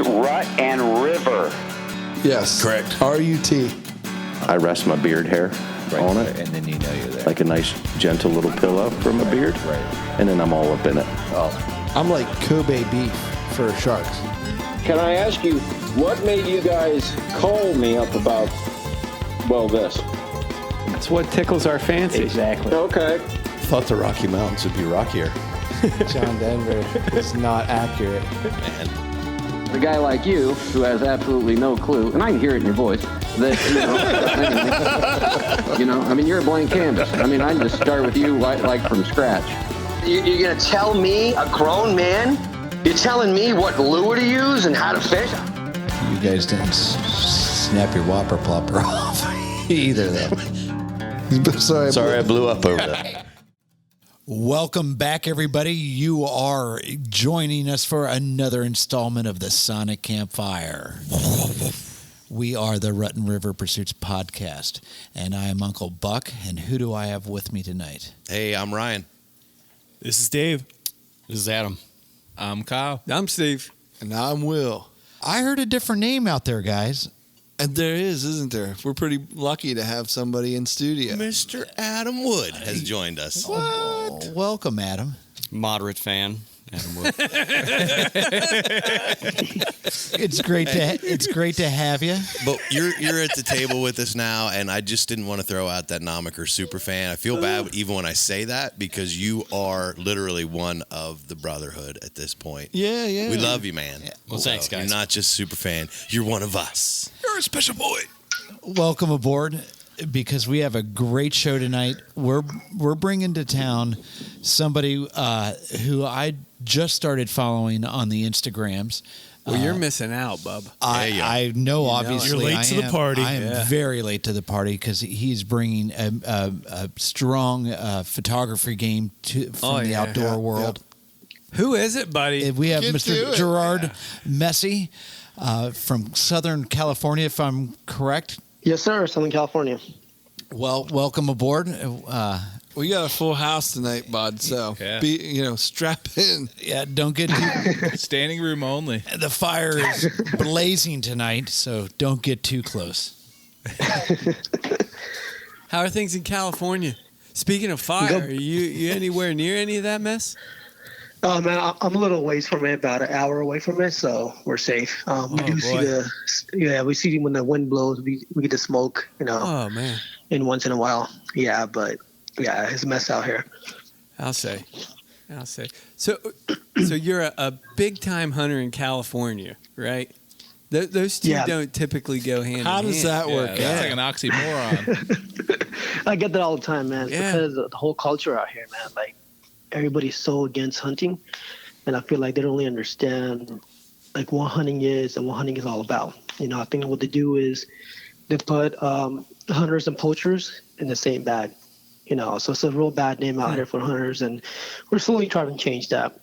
Rut and River. Yes. Correct. R-U-T. I rest my beard hair on it. And then you know you're there. Like a nice, gentle little pillow for my beard. Right. And then I'm all up in it. Oh. I'm like Kobe beef for sharks. Can I ask you, what made you guys call me up about, well, this? That's what tickles our fancy. Exactly. Okay. Thought the Rocky Mountains would be rockier. John Denver is not accurate. Man. A guy like you, who has absolutely no clue, and I can hear it in your voice, that, I mean, you're a blank canvas. I mean, I can just start with you like from scratch. You're going to tell me, a grown man, you're telling me what lure to use and how to fish? You guys didn't snap your whopper plopper off either, though. Sorry, I blew up over that. Welcome back, everybody. You are joining us for another installment of the Sonic Campfire. We are the Rut and River Pursuits podcast, and I am Uncle Buck. And who do I have with me tonight? Hey, I'm Ryan. This is Dave. This is Adam. I'm Kyle. I'm Steve. And I'm Will. I heard a different name out there, guys. And there is, isn't there? We're pretty lucky to have somebody in studio. Mr. Adam Wood has joined us. What? Welcome, Adam. Moderate fan. Adam Wood. It's great to have you. But you're at the table with us now, and I just didn't want to throw out that nomicker super fan. I feel bad even when I say that because you are literally one of the brotherhood at this point. Yeah. We love you, man. Yeah. Well, thanks, guys. You're not just super fan. You're one of us. You're a special boy. Welcome aboard, because we have a great show tonight. We're bringing to town somebody who I just started following on the Instagrams. Well, you're missing out, bub. I know, obviously. You're late to the party. I am very late to the party because he's bringing a strong photography game from the outdoor world. Who is it, buddy? We have Mr. Gerard Masih from Southern California, if I'm correct. Yes, sir. Southern California. Well, welcome aboard. We got a full house tonight, bud. So strap in. Yeah, don't get too Standing room only. The fire is blazing tonight, so don't get too close. How are things in California? Speaking of fire, are you anywhere near any of that mess? Oh, man, I'm a little ways from it, about an hour away from it, so we're safe. We see when the wind blows, we get the smoke, Oh, man. in once in a while. Yeah, but yeah, it's a mess out here. I'll say. So you're a big-time hunter in California, right? Those two don't typically go hand in hand. How does that work? That's like an oxymoron. I get that all the time, man. Yeah. Because of the whole culture out here, man. Like, everybody's so against hunting, and I feel like they don't really understand like what hunting is and what hunting is all about. I think what they do is they put hunters and poachers in the same bag. So it's a real bad name out here for hunters, and we're slowly trying to change that.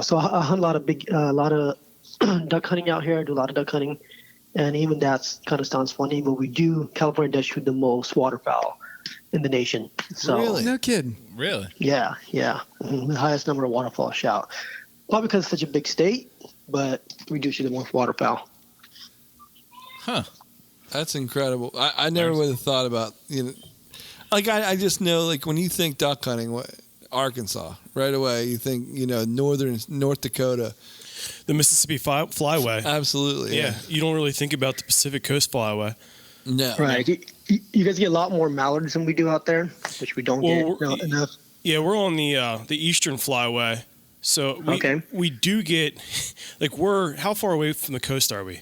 So I hunt a lot of duck hunting out here. I do a lot of duck hunting, and even that's kind of sounds funny, but California does shoot the most waterfowl in the nation. So Really? No kidding. Really? yeah. The highest number of waterfowl shot. Probably because it's such a big state, but we do shoot the most waterfowl. Huh. That's incredible. I never would have thought about, I just know, like, when you think duck hunting, Arkansas, right away, you think, North Dakota. The Mississippi Flyway. Absolutely. Yeah. You don't really think about the Pacific Coast Flyway. No. Right. You guys get a lot more mallards than we do out there, which we don't get enough. Yeah, we're on the Eastern Flyway. So we do get, like, how far away from the coast are we?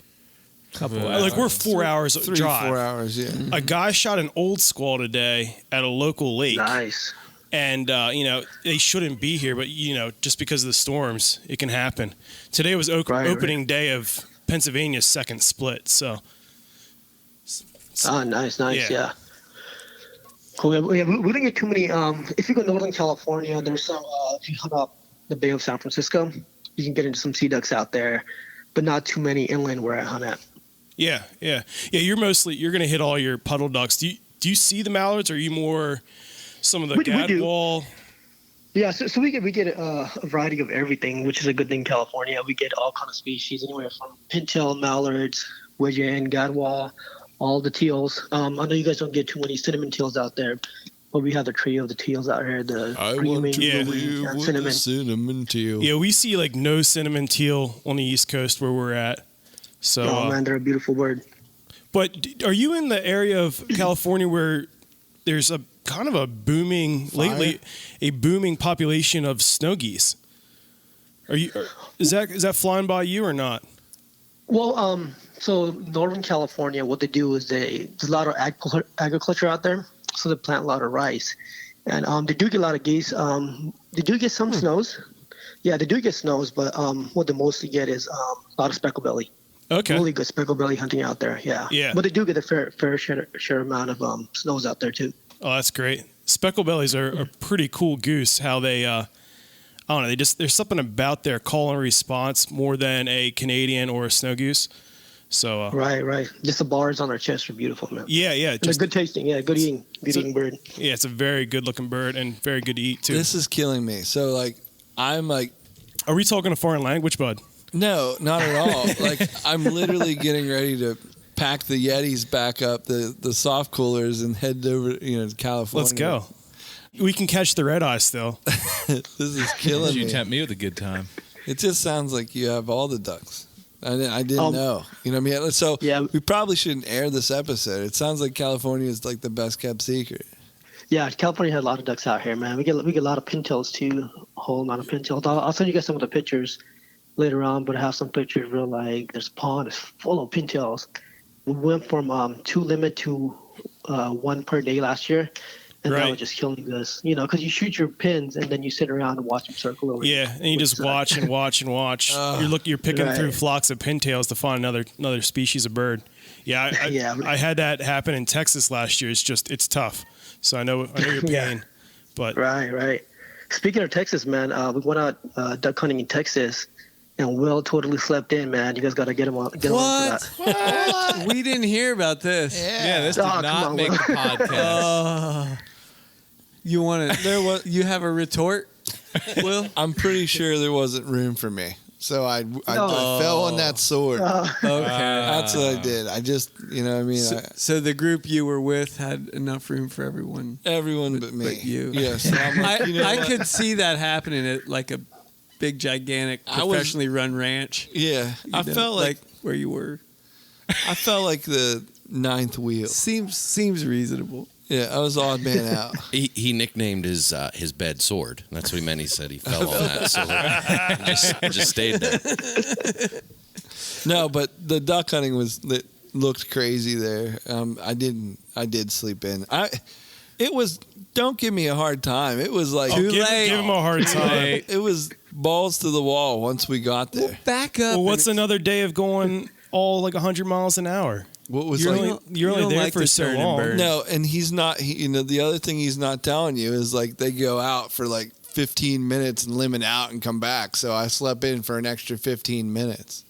Couple Like, we're 4 hours drive. 4 hours, yeah. A guy shot an old squall today at a local lake. Nice. And, they shouldn't be here, but, just because of the storms, it can happen. Today was opening day of Pennsylvania's second split, so. Nice, yeah. Cool. We don't get too many. If you go to Northern California, there's some. If you hunt up the Bay of San Francisco, you can get into some sea ducks out there, but not too many inland where I hunt at. Yeah. You're going to hit all your puddle ducks. Do you see the mallards? Or are you more some of the gadwall? Yeah, so we get a variety of everything, which is a good thing in California. We get all kind of species, anywhere from pintail, mallards, widgeon, gadwall, all the teals. I know you guys don't get too many cinnamon teals out there, but we have the trio of the teals out here. The green, cinnamon teal. Yeah, we see like no cinnamon teal on the East Coast where we're at. So, oh man, they're a beautiful bird. But are you in the area of California where there's a kind of a booming population of snow geese? Is that flying by you or not? Well, so Northern California, what they do is there's a lot of agriculture out there, so they plant a lot of rice, and they do get a lot of geese. They do get some snows. Yeah, they do get snows, but what they mostly get is a lot of specklebelly. Okay. Really good specklebelly hunting out there. Yeah. Yeah. But they do get a fair share amount of snows out there too. Oh, that's great. Specklebellies are a pretty cool goose. How they, I don't know, there's something about their call and response more than a Canadian or a snow goose. So right. Just the bars on their chest are beautiful, man. Yeah. They're good tasting. Yeah, good eating bird. Yeah, it's a very good looking bird and very good to eat too. This is killing me. So I'm like, are we talking a foreign language, bud? No, not at all. Like I'm literally getting ready to pack the Yetis back up, the soft coolers, and head over, to California. Let's go. We can catch the red eye still. This is killing me. You tempt me with a good time. It just sounds like you have all the ducks. I didn't know. You know what I mean? So we probably shouldn't air this episode. It sounds like California is like the best kept secret. Yeah, California has a lot of ducks out here, man. We get a lot of pintails too, a whole lot of pintails. I'll send you guys some of the pictures later on, but I have some pictures where there's a pond is full of pintails. We went from 2 limit to 1 per day last year, and that was just killing us. Because you shoot your pins and then you sit around and watch them circle over. Yeah, and you just watch and watch and watch. You're picking through flocks of pintails to find another species of bird. Yeah, I had that happen in Texas last year. It's tough. So I know your pain. But right. Speaking of Texas, man, we went out duck hunting in Texas. And Will totally slept in, man. You guys got to get him on. Get him on for that. What? We didn't hear about this. Yeah, this did not make the podcast. You want to? You have a retort, Will? I'm pretty sure there wasn't room for me, so I fell on that sword. Okay, that's what I did. I just, So the group you were with had enough room for everyone. Everyone but me. But you. Yes. I could see that happening at like a big, gigantic, professionally run ranch. Yeah, I felt like where you were. I felt like the ninth wheel. Seems reasonable. Yeah, I was odd man out. He nicknamed his bed sword. That's what he meant. He said he fell on that sword. just stayed there. No, but the duck hunting looked crazy there. I did sleep in. It was. Don't give me a hard time. It was like give him a hard time. It was balls to the wall once we got there. Well, back up. Well, what's another day of going all like 100 miles an hour? What was you're only there for so long? No, and he's not. The other thing he's not telling you is like they go out for like 15 minutes and limit out and come back. So I slept in for an extra 15 minutes.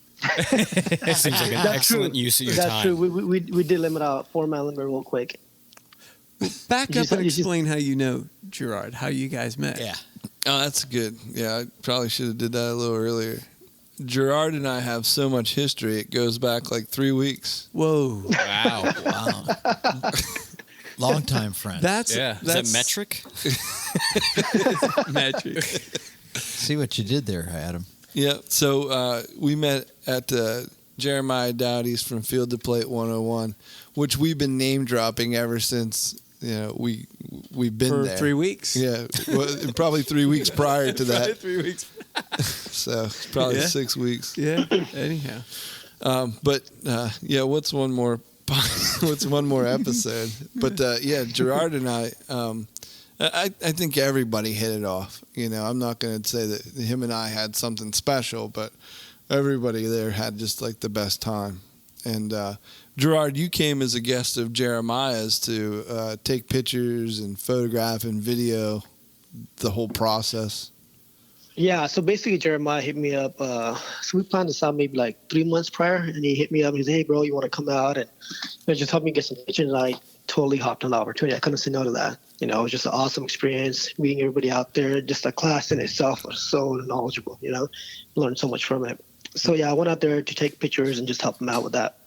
It seems like an excellent use of your time. That's true. We did limit out 4-mile limit real quick. Back up and explain how you know Gerard, how you guys met. Yeah. Oh, that's good. Yeah, I probably should have did that a little earlier. Gerard and I have so much history, it goes back like 3 weeks. Whoa. Wow. Long time friend. Is that metric? Metric. See what you did there, Adam. Yeah, so we met at Jeremiah Dowdy's from Field to Plate 101, which we've been name dropping ever since we've been for there 3 weeks. Yeah, well, probably 3 weeks prior to that. 3 weeks. So it's probably 6 weeks. Yeah. Anyhow, what's one more? What's one more episode? But Gerard and I think everybody hit it off. I'm not going to say that him and I had something special, but everybody there had just like the best time. And Gerard, you came as a guest of Jeremiah's to take pictures and photograph and video the whole process. Yeah, so basically Jeremiah hit me up. So we planned this out maybe like 3 months prior, and he hit me up and he said, "Hey, bro, you want to come out and just help me get some pictures?" And I totally hopped on the opportunity. I couldn't say no to that. It was just an awesome experience meeting everybody out there. Just the class in itself was so knowledgeable. Learned so much from it. So yeah, I went out there to take pictures and just help them out with that.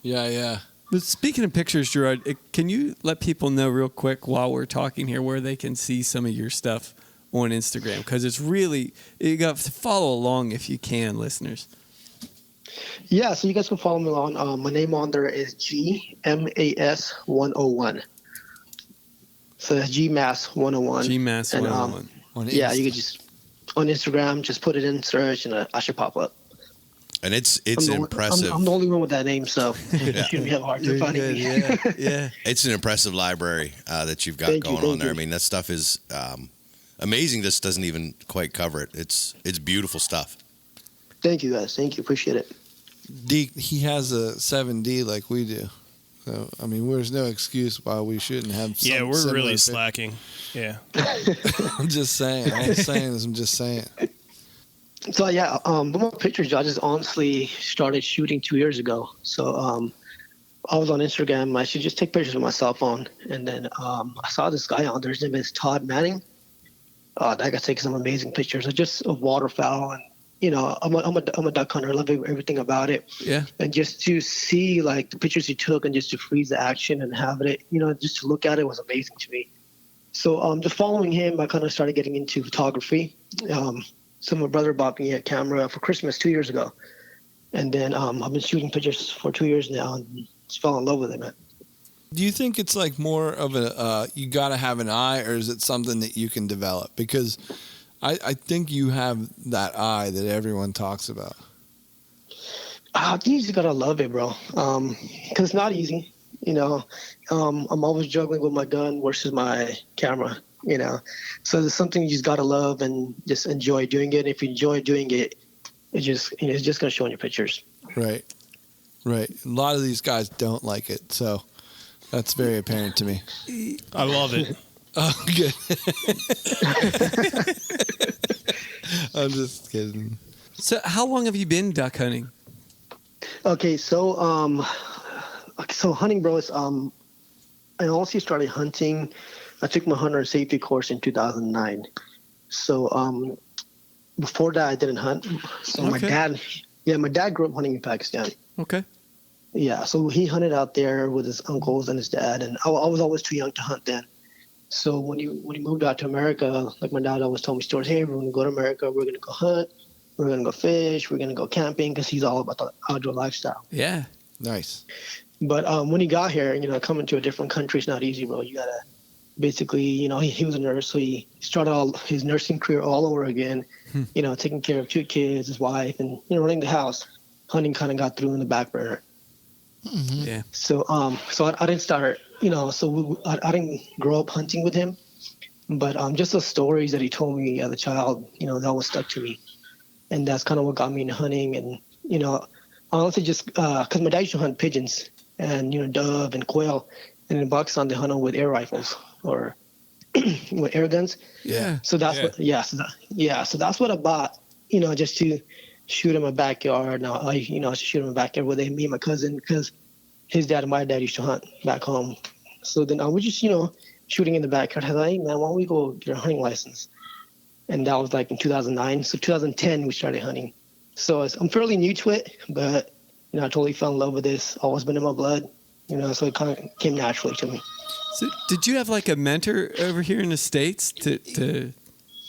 Yeah. But speaking of pictures, Gerard, can you let people know real quick while we're talking here where they can see some of your stuff on Instagram? Because it's really, you got to follow along if you can, listeners. Yeah, so you guys can follow me on. My name on there is GMAS 101. So that's GMAS 101. GMAS 101. Yeah, you could just on Instagram just put it in search and I should pop up. And it's impressive. I'm the only one with that name, so you shouldn't have a hard time finding me. Yeah. It's an impressive library that you've got going on there. I mean, that stuff is amazing. This doesn't even quite cover it. It's beautiful stuff. Thank you, guys. Thank you. Appreciate it. He has a 7D like we do. So, I mean, there's no excuse why we shouldn't have some. Yeah, we're really slacking. Yeah. I'm just saying. I ain't saying this. I'm just saying. So, yeah, the more pictures, I just honestly started shooting 2 years ago. So, I was on Instagram. I should just take pictures with my cell phone. And then I saw this guy on there. His name is Todd Manning. That guy takes some amazing pictures. Just of waterfowl and I'm a duck hunter. I love everything about it. Yeah. And just to see like the pictures he took and just to freeze the action and have it, just to look at it was amazing to me. So just following him, I kind of started getting into photography. So my brother bought me a camera for Christmas 2 years ago. And then I've been shooting pictures for 2 years now and just fell in love with it, man. Do you think it's like more of you got to have an eye, or is it something that you can develop? Because I think you have that eye that everyone talks about. I think you just gotta love it, bro. Because it's not easy. I'm always juggling with my gun versus my camera. So there's something you just gotta love and just enjoy doing it. If you enjoy doing it, it's just gonna show in your pictures. Right. A lot of these guys don't like it, so that's very apparent to me. I love it. Oh, good. I'm just kidding. So how long have you been duck hunting? Okay, so hunting, bro, is I also started hunting. I took my hunter and safety course in 2009. So before that, I didn't hunt. So my dad grew up hunting in Pakistan. Okay. Yeah, so he hunted out there with his uncles and his dad, and I was always too young to hunt then. So when he moved out to America, like my dad always told me stories. Hey, we're going to go to America. We're going to go hunt. We're going to go fish. We're going to go camping because he's all about the outdoor lifestyle. Yeah. Nice. But when he got here, coming to a different country is not easy, bro. You got to basically, he was a nurse. So he started all his nursing career all over again, taking care of 2 kids, his wife, and, running the house. Hunting kind of got through in the back burner. Mm-hmm. Yeah. So I didn't start, I didn't grow up hunting with him, but just the stories that he told me as a child, that always stuck to me, and that's kind of what got me into hunting. And honestly, just because my dad used to hunt pigeons and dove and quail, and in Pakistan they hunt them with air rifles or with air guns. Yeah. So that's so that's what I bought, just to shoot in my backyard. Now I shoot in my backyard with me and my cousin because his dad and my dad used to hunt back home. So then I was just, shooting in the backyard. I was like, hey, man, why don't we go get a hunting license? And that was like in 2009. So 2010, we started hunting. So I'm fairly new to it, but, I totally fell in love with this. Always been in my blood, so it kind of came naturally to me. So did you have like a mentor over here in the States to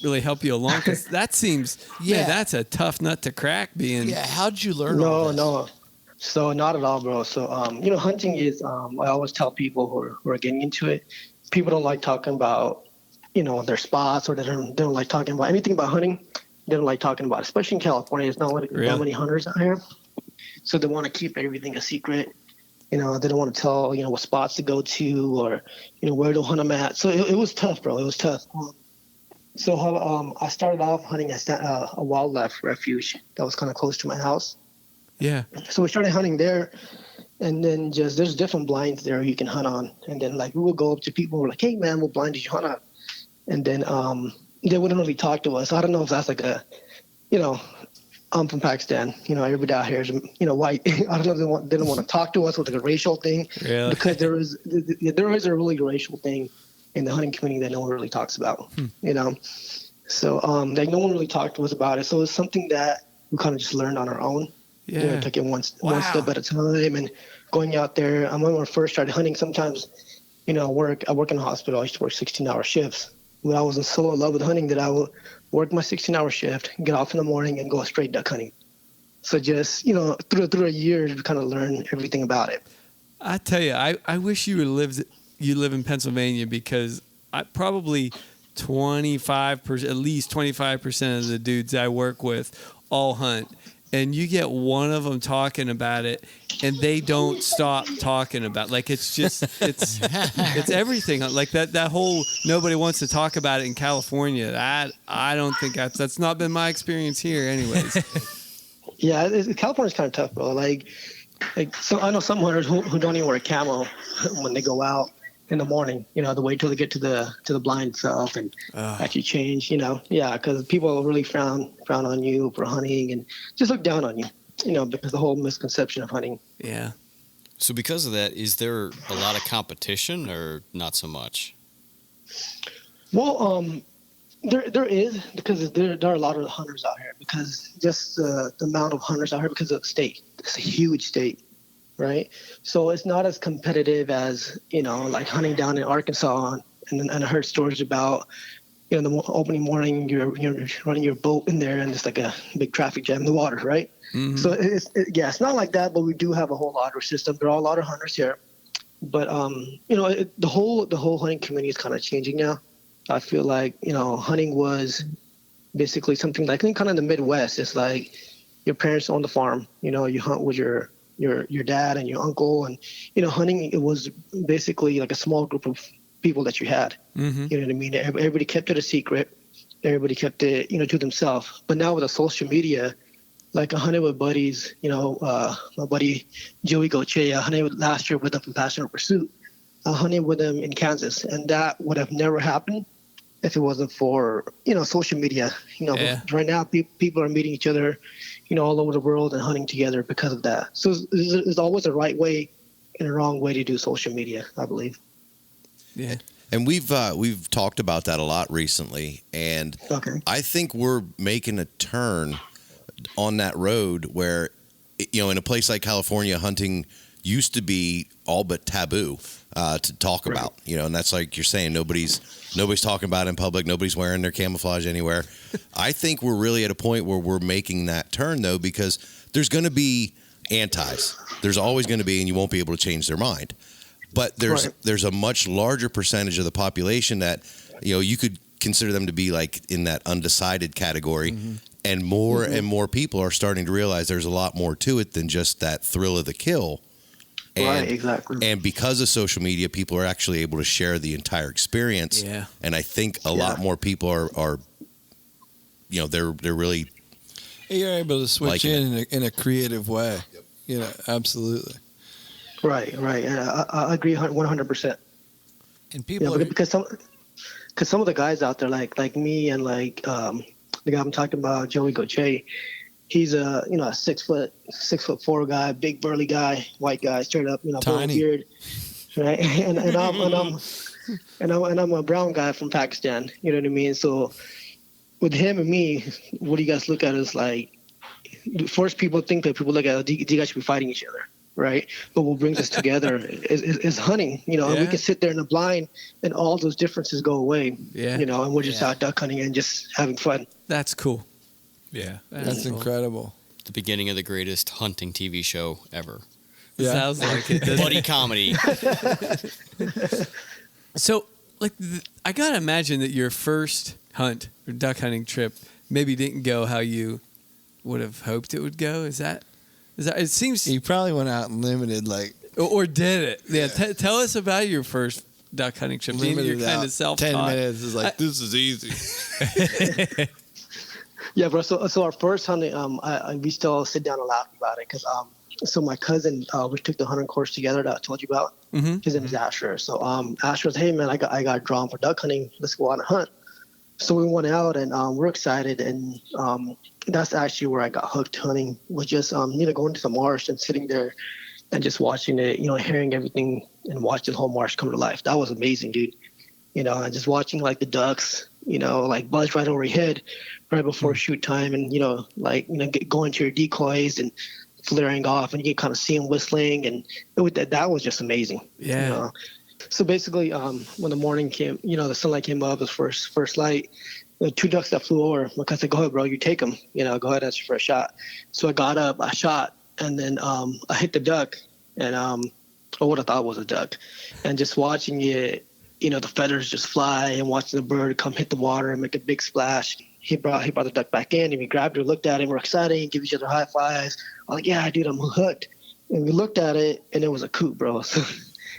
really help you along? Because that seems, man, that's a tough nut to crack being. Yeah, how'd you learn all this? No. So not at all, bro. So, hunting is, I always tell people who are getting into it, people don't like talking about, their spots, or they don't like talking about anything about hunting. They don't like talking about it, especially in California. There's not that many hunters out here. So they want to keep everything a secret. They don't want to tell, what spots to go to or, where to hunt them at. So it was tough, bro. It was tough. So I started off hunting at a wildlife refuge that was kind of close to my house. Yeah. So we started hunting there, and then there's different blinds there you can hunt on. And then we would go up to people who were like, hey man, what blind did you hunt on? And then they wouldn't really talk to us. I don't know if that's like a, I'm from Pakistan. Everybody out here is, white. I don't know if they don't want to talk to us with like a racial thing. Really? Because there is a really racial thing in the hunting community that no one really talks about. So like no one really talked to us about it. So it's something that we kind of just learned on our own. Yeah. Took it one step at a time, and going out there. When I first started hunting, sometimes, I work in a hospital. I used to work 16-hour shifts. When I was so in love with hunting that I would work my 16-hour shift, get off in the morning, and go straight duck hunting. So just, through a year, you kind of learn everything about it. I tell you, I wish you live in Pennsylvania, because I probably 25%, at least 25% of the dudes I work with all hunt. And you get one of them talking about it, and they don't stop talking about it. Like, it's just, it's everything. Like that whole nobody wants to talk about it in California. I don't think that's not been my experience here anyways. Yeah, California's kind of tough, bro. Like so I know some hunters who don't even wear a camo when they go out in the morning. They wait till they get to the blind itself and actually change. Yeah, because people really frown on you for hunting and just look down on you. Because the whole misconception of hunting. Yeah. So because of that, is there a lot of competition or not so much? Well, there is, because there are a lot of hunters out here, because just the amount of hunters out here because of the state. It's a huge state. Right, so it's not as competitive as like hunting down in Arkansas, and I heard stories about the opening morning you're running your boat in there and it's like a big traffic jam in the water, right? Mm-hmm. So it's not like that, but we do have a whole lottery system. There are a lot of hunters here, but the whole hunting community is kind of changing now. I feel like hunting was basically something like, I think, kind of in the Midwest. It's like your parents own the farm. You hunt with your dad and your uncle, and hunting, it was basically like a small group of people that you had. Mm-hmm. You know what I mean? Everybody kept it a secret. Everybody kept it to themselves. But now with the social media, like I hunted with buddies, my buddy Joey Goche, I hunted last year with him from Passionate Pursuit. I hunted with him in Kansas, and that would have never happened if it wasn't for social media. Right now people are meeting each other all over the world and hunting together because of that. So there's always a right way and a wrong way to do social media, I believe. Yeah. And we've talked about that a lot recently, and I think we're making a turn on that road where, in a place like California, hunting used to be all but taboo to talk about, and that's like you're saying, nobody's talking about it in public. Nobody's wearing their camouflage anywhere. I think we're really at a point where we're making that turn, though, because there's going to be antis. There's always going to be, and you won't be able to change their mind. But there's a much larger percentage of the population that, you could consider them to be like in that undecided category. Mm-hmm. And more and more people are starting to realize there's a lot more to it than just that thrill of the kill. Right, exactly. And because of social media, people are actually able to share the entire experience. Yeah. And I think a lot more people are they're really. You're able to switch in a creative way. Yep. Absolutely. Right. I agree 100%. And people because some of the guys out there like me and like the guy I'm talking about, Joey Goche, he's a 6'4" guy, big burly guy, white guy, straight up, tiny beard, right? And I'm a brown guy from Pakistan. You know what I mean? So with him and me, what do you guys look at as like? First, people think that people look at, you guys should be fighting each other, right? But what brings us together is hunting. And we can sit there in the blind, and all those differences go away. Yeah. And we're just out duck hunting and just having fun. That's cool. Yeah, that's incredible. The beginning of the greatest hunting TV show ever. Yeah. Sounds like it. Buddy comedy. So, I gotta imagine that your first hunt or duck hunting trip maybe didn't go how you would have hoped it would go. Is that? It seems you probably went out and limited, or did it? Yeah. Tell us about your first duck hunting trip. You're kind of self-taught. 10 minutes is this is easy. Yeah, bro. So our first hunting, we still sit down and laugh about it because so my cousin, we took the hunting course together that I told you about. Mm-hmm. His name is Asher. So Asher was, hey man, I got drawn for duck hunting. Let's go out and hunt. So we went out and we're excited, and that's actually where I got hooked hunting. Was just going to the marsh and sitting there and just watching it, hearing everything and watching the whole marsh come to life. That was amazing, dude. And just watching like the ducks, like buzz right over your head right before shoot time, and going to your decoys and flaring off, and you can kind of see them whistling, and that was just amazing. Yeah. So basically, when the morning came, the sunlight came up, it was first light. The 2 ducks that flew over, like I said, go ahead, bro, you take them. Go ahead, that's your first shot. So I got up, I shot, and then I hit the duck, and or what I thought was a duck, and just watching it, the feathers just fly, and watching the bird come hit the water and make a big splash. He brought the duck back in, and we grabbed her, looked at him, we're excited, give each other high fives. I'm like, yeah, dude, I'm hooked. And we looked at it, and it was a coot, bro. So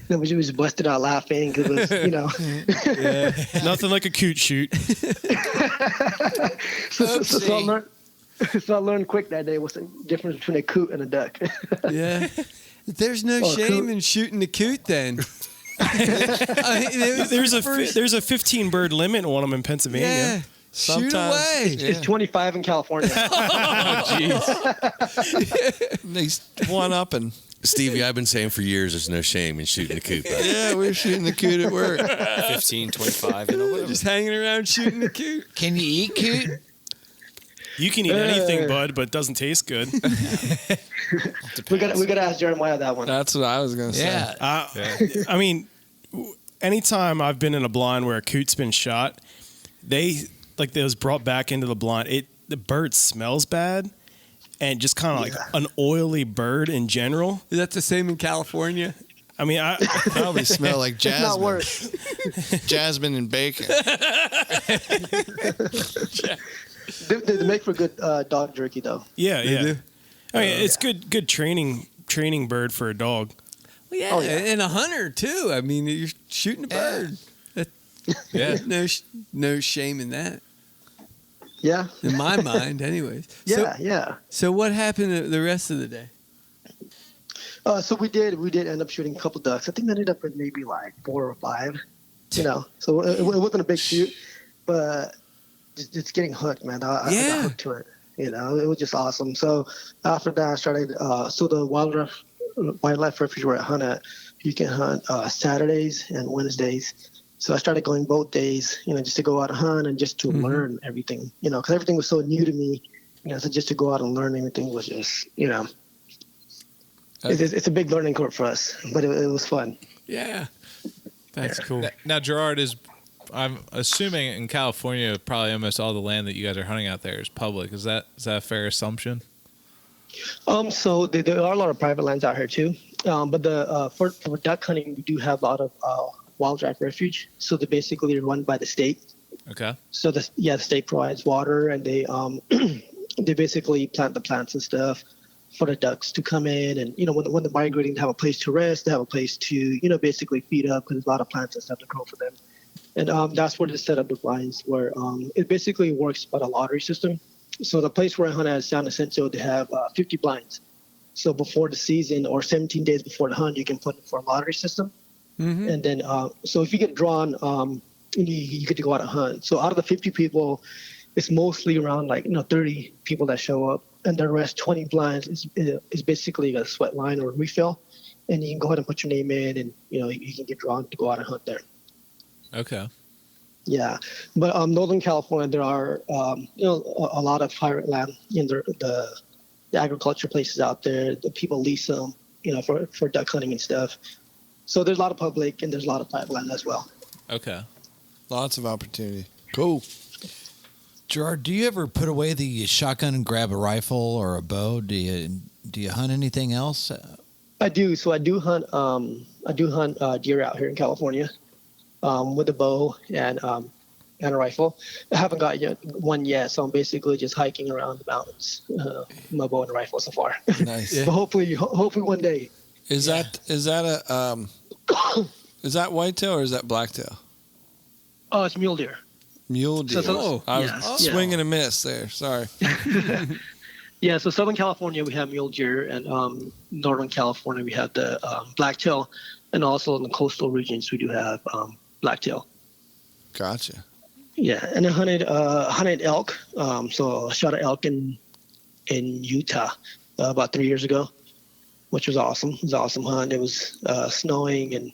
then we just busted out laughing because it was, Yeah. Nothing like a coot shoot. So I learned quick that day what's the difference between a coot and a duck. Yeah. There's no shame in shooting a coot then. There's a 15 bird limit on them in Pennsylvania. Yeah. Shoot away. It's 25 in California. Oh, jeez. He's one up and. Stevie, I've been saying for years there's no shame in shooting a coot. Yeah, we're shooting the coot at work. 15, 25, whatever. Just hanging around shooting the coot. Can you eat coot? You can eat anything, bud, but it doesn't taste good. we got to ask Jeremiah that one. That's what I was gonna say. Yeah. I mean, anytime I've been in a blind where a coot's been shot, they was brought back into the blind. The bird smells bad, and just kind of like an oily bird in general. Is that the same in California? I mean, I probably smell like jasmine. It's not worse. Jasmine and bacon. They make for good dog jerky, though. Yeah, They do? I mean, it's good training bird for a dog. Well, yeah, and a hunter too. I mean, you're shooting a bird. Yeah. No shame in that. Yeah. In my mind, anyways. Yeah. So what happened the rest of the day? So we did end up shooting a couple ducks. I think we ended up with maybe like 4 or 5. So it wasn't a big shoot, but it's getting hooked, man. I got hooked to it. It was just awesome. So after that, I started. So the wildlife refuge where I hunt at, you can hunt Saturdays and Wednesdays. So I started going both days, just to go out and hunt and just to learn everything, because everything was so new to me. So just to go out and learn everything was just, it's a big learning curve for us, but it was fun. Yeah, that's cool. Now, Gerard, I'm assuming in California, probably almost all the land that you guys are hunting out there is public. Is that a fair assumption? So there are a lot of private lands out here too, but for duck hunting, we do have a lot of wildlife refuge. So they're basically run by the state. Okay. So the state provides water, and they they basically plant the plants and stuff for the ducks to come in, and when they're migrating, they have a place to rest, they have a place to basically feed up, because there's a lot of plants and stuff to grow for them. And that's where they set up the blinds, where it basically works by the lottery system. So the place where I hunt at San Jacinto, they have 50 blinds. So before the season, or 17 days before the hunt, you can put it for a lottery system. Mm-hmm. And then, so if you get drawn, you get to go out and hunt. So out of the 50 people, it's mostly around 30 people that show up, and the rest 20 blinds is basically a sweat line or refill, and you can go ahead and put your name in, and you can get drawn to go out and hunt there. Okay. Yeah, but Northern California, there are a lot of private land in the agriculture places out there. The people lease them, for duck hunting and stuff. So there's a lot of public and there's a lot of private land as well. Okay. Lots of opportunity. Cool. Gerard, do you ever put away the shotgun and grab a rifle or a bow? Do you hunt anything else? I do. So I do hunt. Deer out here in California, with a bow and a rifle. I haven't got one yet, so I'm basically just hiking around the mountains. My bow and a rifle so far. Nice. But hopefully one day. Is that a is that whitetail or is that blacktail? Oh, it's mule deer. Mule deer. I was yeah. swing and a miss there. Sorry. Yeah, so Southern California, we have mule deer, and Northern California, we have the blacktail, and also in the coastal regions, we do have blacktail. Gotcha. Yeah, and I hunted elk. So I shot an elk in Utah about 3 years ago, which was awesome. It was an awesome hunt. It was snowing and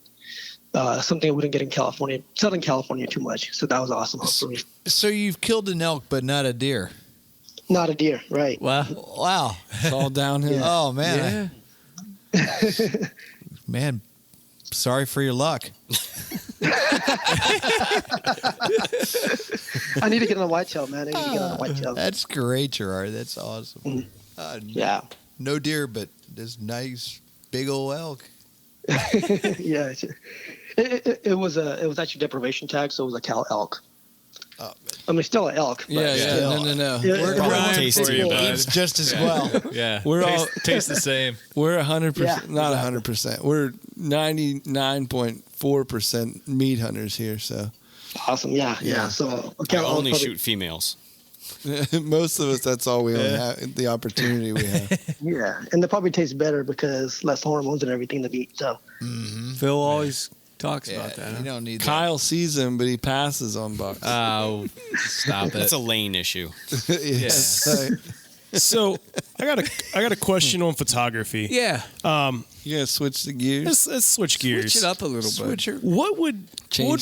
something I wouldn't get in California, Southern California too much. So that was an awesome hunt for me. So you've killed an elk, but not a deer. Not a deer, right? Wow. It's all downhill. Oh man. Man, sorry for your luck. I need to get on a whitetail, man. I need to get on a whitetail. That's great, Gerard. That's awesome. Yeah. No deer, but this nice big old elk. Yeah. It was actually deprivation tag, so it was a cow elk. Oh, I mean, still an elk. But Yeah. still, No. We're Eats just as well. Yeah, We're all taste the same. We're 100%, Yeah, not 100%. We're 99.4% meat hunters here. So awesome. Yeah. So I only shoot females. most of us, that's all we only have, the opportunity we have. Yeah, and they probably taste better because less hormones and everything to eat. So Phil always talks about that. You don't need Kyle sees him, but he passes on bucks. Oh, stop it. That's a lane issue. Yes. So I got a question on photography. Yeah. You gotta switch the gears. Let's switch gears. Switch it up a little bit. What would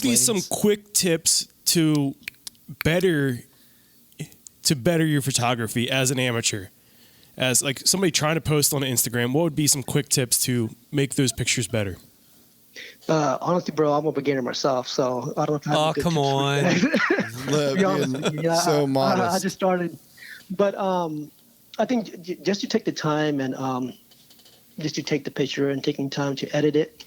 be some quick tips to better your photography as an amateur? As like somebody trying to post on Instagram, what would be some quick tips to make those pictures better? honestly, bro, I'm a beginner myself, so I don't have. Oh, come on. So modest. I just started, but I think just to take the time and just to take the picture and taking time to edit it,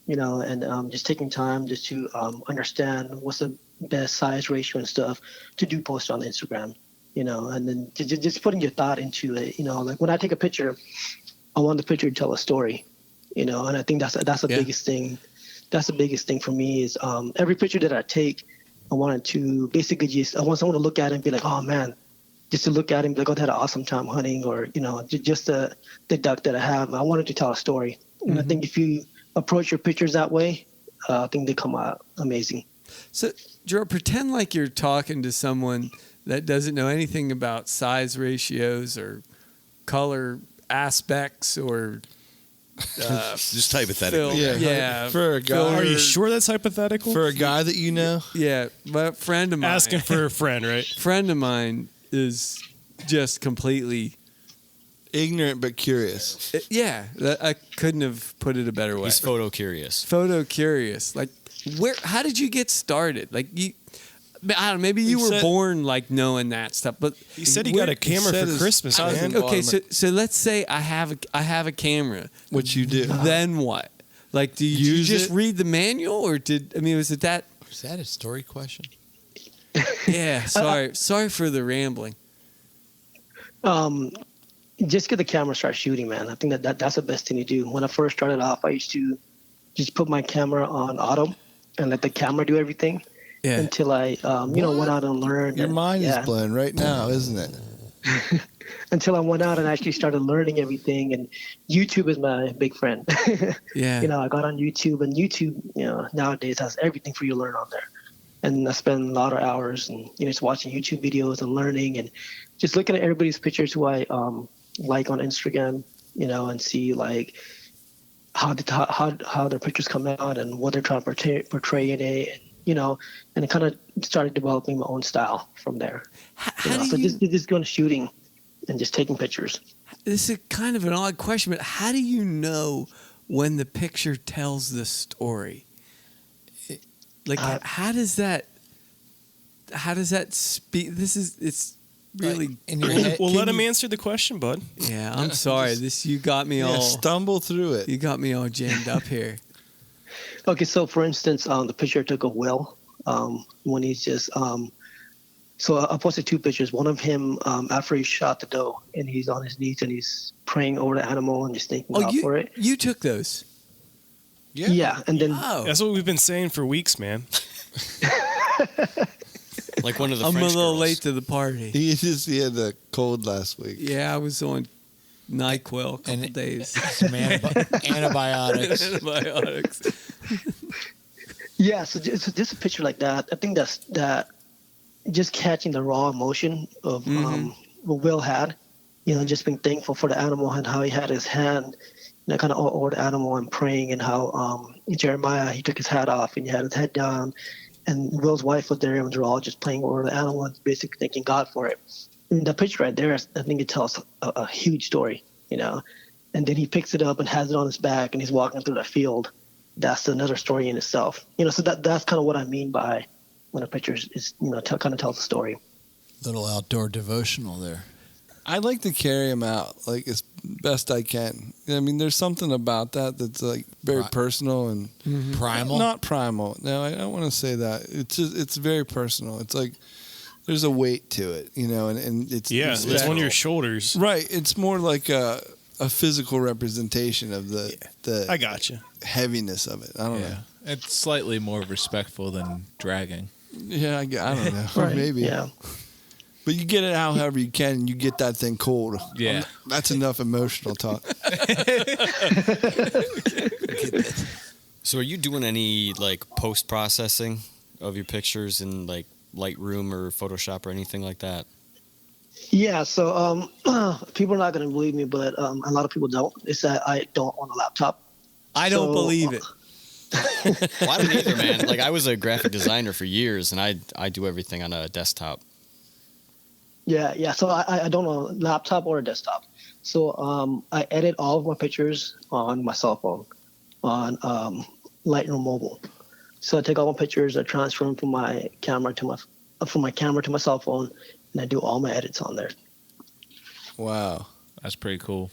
and just taking time just to understand what's the best size ratio and stuff to do post on Instagram, and then just putting your thought into it, like when I take a picture, I want the picture to tell a story, and I think that's the biggest thing. That's the biggest thing for me is every picture that I take, I wanted to basically I want someone to look at it and be like, oh man, just to look at it and be like, oh, they had an awesome time hunting, or, just the duck that I have. I wanted to tell a story. And I think if you approach your pictures that way, I think they come out amazing. So, Gerard, pretend like you're talking to someone that doesn't know anything about size ratios or color aspects or... just hypothetically. Yeah. For a guy, are you sure that's hypothetical? For a guy that you know? Yeah, but friend of mine. Asking for a friend, right? Friend of mine is just completely ignorant but curious. I couldn't have put it a better way. He's photo curious. Photo curious. Like, how did you get started? Like, I don't know, maybe you were born like knowing that stuff, but he said he got a camera for Christmas, man. Okay, so let's say I have a camera, which you do. Then what? Like, do you just read the manual, or was it that? Is that a story question? Yeah, sorry for the rambling. Just get the camera, start shooting, man. I think that's the best thing to do. When I first started off, I used to just put my camera on auto and let the camera do everything. Yeah. Until I, went out and learned. Your mind is blown right now, isn't it? Until I went out and actually started learning everything, and YouTube is my big friend. Yeah. I got on YouTube, and YouTube, nowadays has everything for you to learn on there. And I spend a lot of hours and just watching YouTube videos and learning and just looking at everybody's pictures who I like on Instagram, and see like how their pictures come out and what they're trying to portray in it. And it kind of started developing my own style from there. Just going shooting and just taking pictures. This is kind of an odd question, but how do you know when the picture tells the story? Like, how does that speak? It's really in your head. Well, let him answer the question, bud. Yeah, I'm sorry. You got me all stumble through it. You got me all jammed up here. Okay, so for instance, the picture I took of Will, when he's just, so I posted two pictures. One of him after he shot the doe, and he's on his knees and he's praying over the animal and just thanking God for it. You took those? Yeah, and then that's what we've been saying for weeks, man. Like one of the I'm French a little girls. late to the party. He had the cold last week. Yeah, I was on NyQuil a couple days. Some antibiotics. Antibiotics. Yeah, so just a picture like that. I think that just catching the raw emotion of what Will had. Just being thankful for the animal and how he had his hand, kind of over the animal and praying, and how Jeremiah, he took his hat off and he had his head down, and Will's wife was there, and they're all just playing over the animal and basically thanking God for it. And the picture right there, I think it tells a huge story, And then he picks it up and has it on his back, and he's walking through the field. That's another story in itself, So that's kind of what I mean by when a picture is kind of tells a story. Little outdoor devotional there. I like to carry him out like as best I can. I mean, there's something about that that's like very personal and primal. Not primal. No, I don't want to say that. It's very personal. It's like there's a weight to it, and it's on your shoulders. Right. It's more like a physical representation of the I gotcha. heaviness of it. I don't know. It's slightly more respectful than dragging. Yeah, I don't know. Right. Maybe. Yeah. But you get it however you can, and you get that thing cold. Yeah. That's enough emotional talk. So are you doing any like post-processing of your pictures in like Lightroom or Photoshop or anything like that? Yeah, so people are not going to believe me, but a lot of people don't. It's that I don't own a laptop. I don't believe it. Well, I don't either, man. Like I was a graphic designer for years, and I do everything on a desktop. Yeah. So I don't own a laptop or a desktop. So I edit all of my pictures on my cell phone, on Lightroom Mobile. So I take all my pictures, I transfer them from my camera to my cell phone, and I do all my edits on there. Wow, that's pretty cool.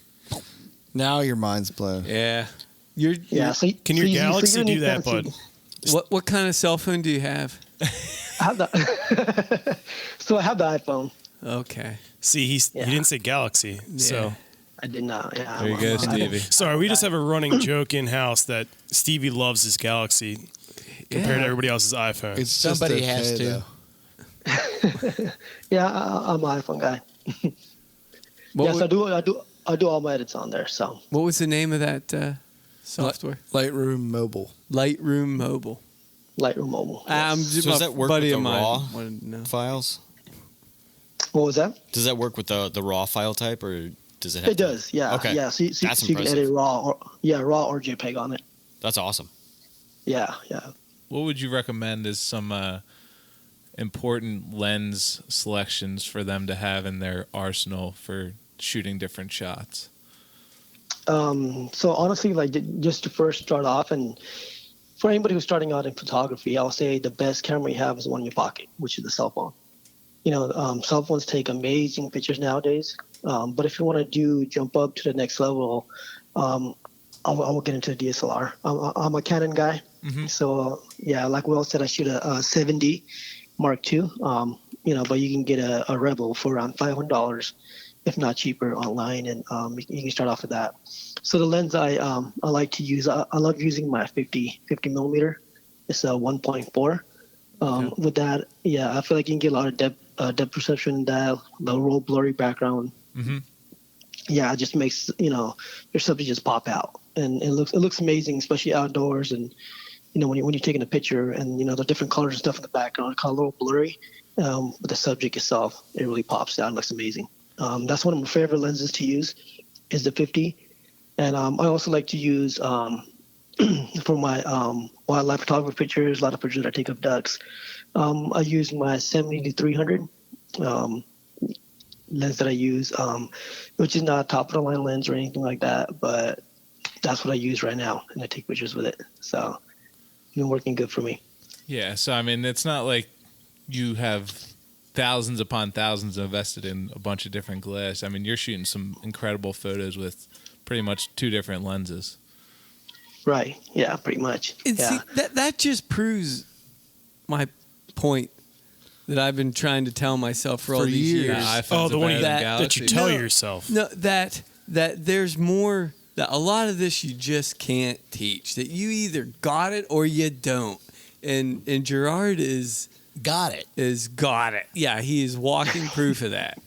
Now your mind's blown. Yeah. Can your Galaxy do that, bud? What kind of cell phone do you have? I have the so I have the iPhone. Okay. See, he didn't say Galaxy, so I did not. Yeah. There you go, Stevie. Sorry, we just have a running joke in house that Stevie loves his Galaxy compared to everybody else's iPhone. It's Somebody has to. Yeah, I'm an iPhone guy. I do all my edits on there. So what was the name of that software? Lightroom Mobile. Lightroom Mobile. Lightroom Mobile. So does that work with the raw files? What was that? Does that work with the raw file type, or does it have It does, yeah. Okay. Yeah, so That's you can edit raw or JPEG on it. That's awesome. Yeah. What would you recommend as some important lens selections for them to have in their arsenal for shooting different shots? So honestly, like just to first start off, and for anybody who's starting out in photography, I'll say the best camera you have is the one in your pocket, which is the cell phone. Cell phones take amazing pictures nowadays. But if you want to jump up to the next level, I will get into a DSLR. I'm a Canon guy. Mm-hmm. So, like Will said, I shoot a 7D Mark II. But you can get a Rebel for around $500, if not cheaper, online, and you can start off with that. So the lens I like to use, I love using my 50 millimeter. It's a 1.4. With that, I feel like you can get a lot of depth perception in that, the real blurry background. Mm-hmm. Yeah, it just makes your subject just pop out, and it looks amazing, especially outdoors. And when you're taking a picture, and the different colors and stuff in the background, it's kind of a little blurry. But the subject itself, it really pops out and looks amazing. That's one of my favorite lenses to use, is the 50. And I also like to use for my wildlife photography pictures, a lot of pictures that I take of ducks. I use my 70-300 lens that I use, which is not a top of the line lens or anything like that, but that's what I use right now, and I take pictures with it. So it's been working good for me. Yeah, so I mean, it's not like you have thousands upon thousands invested in a bunch of different glass. I mean, you're shooting some incredible photos with pretty much two different lenses. Right. Yeah, pretty much. And yeah. see, that just proves my point that I've been trying to tell myself for all these years. The one that you tell yourself. No, that there's more, that a lot of this you just can't teach. That you either got it or you don't. And Gerard got it. Yeah, he is walking proof of that.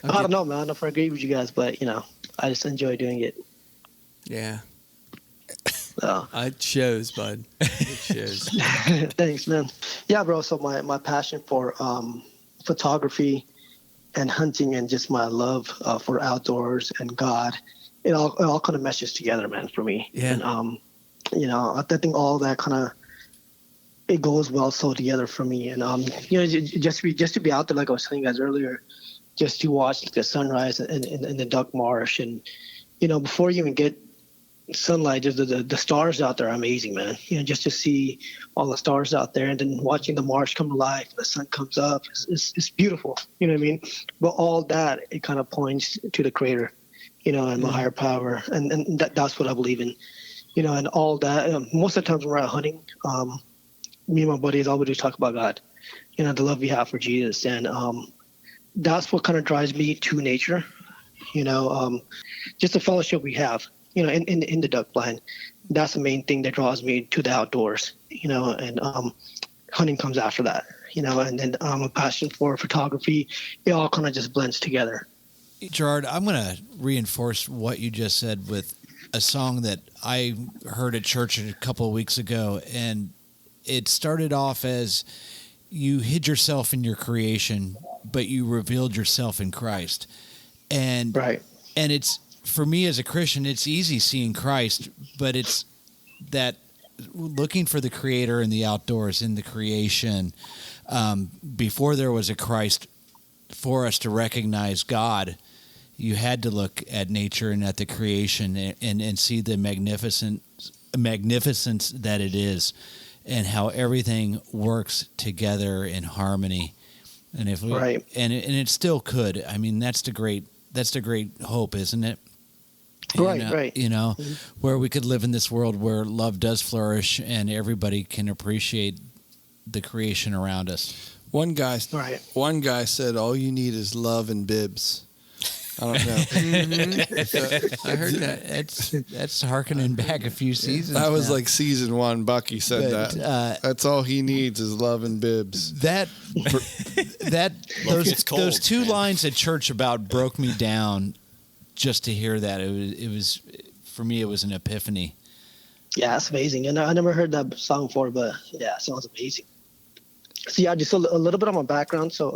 Okay. I don't know, man. I don't agree with you guys, but I just enjoy doing it. Yeah. It shows, bud. It shows. Thanks, man. Yeah, bro. So my passion for photography and hunting and just my love for outdoors and God, it all kind of meshes together, man, for me. Yeah. And I think all that kind of it goes well so together for me. And just to be out there, like I was telling you guys earlier, just to watch the sunrise in the duck marsh, and before you even get sunlight, just the stars out there are amazing, man. Just to see all the stars out there, and then watching the marsh come to life, the sun comes up, it's beautiful. You know what I mean? But all that, it kind of points to the Creator, and my higher power, and that's what I believe in. And all that. Most of the times when we're out hunting, me and my buddies always talk about God, the love we have for Jesus, and that's what kind of drives me to nature. Just the fellowship we have. In the duck blind, that's the main thing that draws me to the outdoors, and hunting comes after that, and then a passion for photography. It all kind of just blends together. Gerard, I'm going to reinforce what you just said with a song that I heard at church a couple of weeks ago, and it started off as you hid yourself in your creation, but you revealed yourself in Christ. And right. And it's, for me as a Christian, it's easy seeing Christ, but it's that looking for the Creator in the outdoors, in the creation. Before there was a Christ, for us to recognize God, you had to look at nature and at the creation and see the magnificence that it is, and how everything works together in harmony. And if we, right. and it still could. I mean, that's the great hope, isn't it? Right. Where we could live in this world where love does flourish and everybody can appreciate the creation around us. One guy said, "All you need is love and bibs." I don't know. I heard that. That's harkening back a few seasons. That was now. like season 1. Bucky said that. That's all he needs is love and bibs. Those two lines at church about broke me down. Just to hear that, it was for me, it was an epiphany. Yeah, it's amazing, and I never heard that song before, but yeah, it sounds amazing. So yeah, just a little bit on my background. So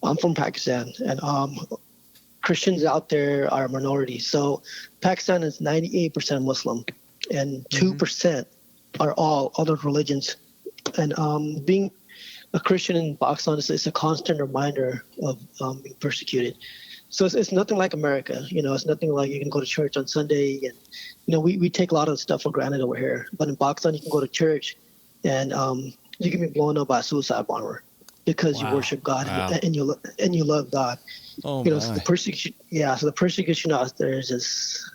I'm from Pakistan, and Christians out there are a minority. So Pakistan is 98% Muslim, and 2% are all other religions. And being a Christian in Pakistan is a constant reminder of being persecuted. So it's nothing like America, it's nothing like you can go to church on Sunday and, we take a lot of stuff for granted over here. But in Pakistan, you can go to church and you can be blown up by a suicide bomber because you worship God and you love God. Oh, so the persecution out there is just,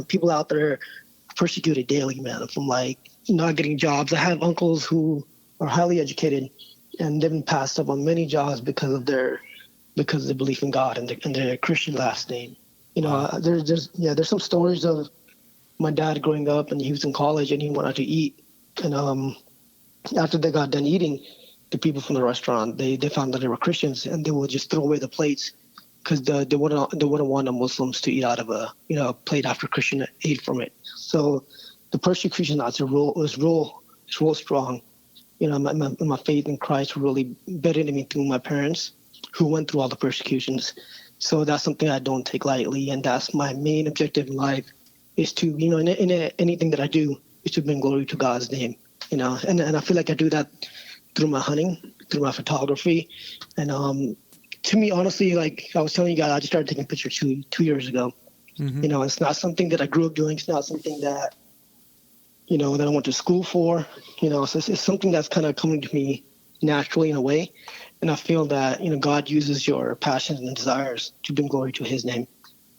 people out there are persecuted daily, man, from like not getting jobs. I have uncles who are highly educated and they've been passed up on many jobs because of their belief in God and their Christian last name. There's some stories of my dad growing up and he was in college and he went out to eat. And after they got done eating, the people from the restaurant, they found that they were Christians and they would just throw away the plates because they wouldn't want the Muslims to eat out of a plate after Christian ate from it. So the persecution was real strong. My faith in Christ really bedded in me through my parents, who went through all the persecutions. So that's something I don't take lightly, and that's my main objective in life, is to, in anything that I do, is to bring glory to God's name, and I feel like I do that through my hunting, through my photography, and to me, honestly, like I was telling you guys, I just started taking pictures 2 years ago. Mm-hmm. It's not something that I grew up doing. It's not something that, that I went to school for, so it's something that's kind of coming to me naturally in a way. And I feel that, God uses your passions and desires to bring glory to his name.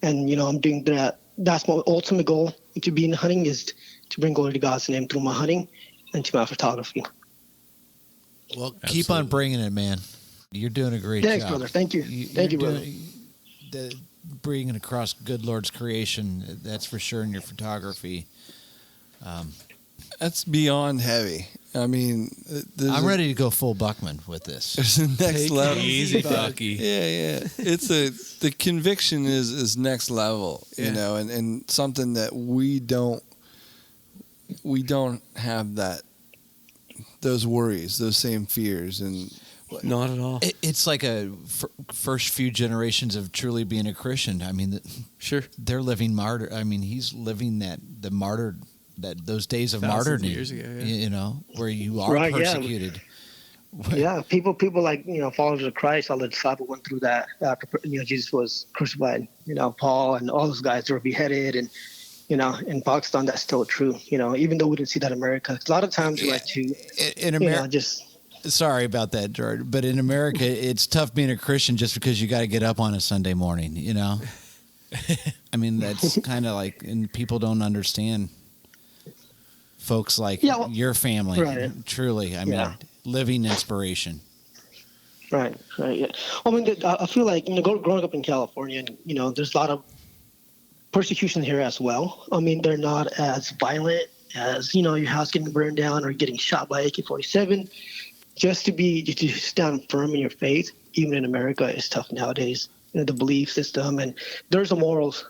And, I'm doing that. That's my ultimate goal to be in hunting, is to bring glory to God's name through my hunting and to my photography. Well, keep on bringing it, man. You're doing a great job. Thanks, brother. Thank you. Thank you, brother. Bringing across good Lord's creation, that's for sure, in your photography. That's beyond heavy. I mean, I'm ready to go full Buckman with this. There's a next level. Easy, Bucky. Yeah. The conviction is next level, and something that we don't we don't have those worries, those same fears, and not at all. It's like first few generations of truly being a Christian. I mean, sure, they're living martyr. I mean, he's living the martyr, those days of Thousands martyrdom. of years ago, yeah. You know, where you are persecuted. Yeah, people like followers of Christ. All the disciples went through that after Jesus was crucified. Paul and all those guys were beheaded, and in Pakistan that's still true. Even though we didn't see that in America, a lot of times we like to in America. Sorry about that, Gerard, but in America it's tough being a Christian just because you got to get up on a Sunday morning. I mean that's kind of like, and people don't understand. Folks like your family, right. Truly. I mean. Living inspiration. Right. Yeah. I mean, I feel like growing up in California, there's a lot of persecution here as well. I mean, they're not as violent as your house getting burned down or getting shot by AK-47. Just to stand firm in your faith, even in America, is tough nowadays. The belief system, and there's a morals,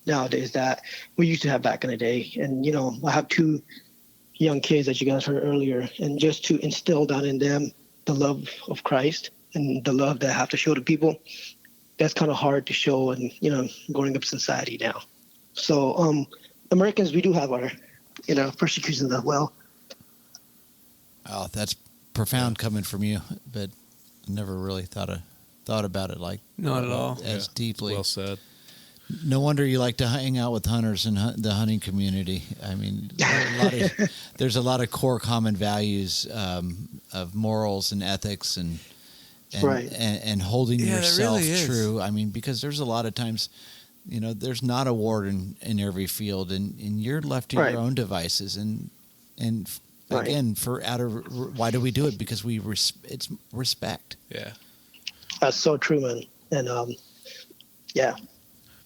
nowadays that we used to have back in the day. And I have 2 young kids that you guys heard earlier, and just to instill down in them the love of Christ and the love that I have to show to people, that's kind of hard to show and growing up in society now. So Americans, we do have our persecutions as well. Oh, that's profound coming from you, but I never really thought about it like not at all as deeply. Well said. No wonder you like to hang out with hunters in the hunting community. I mean, there's a lot of core common values of morals and ethics and holding yourself really true. I mean, because there's a lot of times, there's not a war in every field, and you're left to your own devices. And again, why do we do it? Because it's respect. Yeah, that's so true, man. And yeah.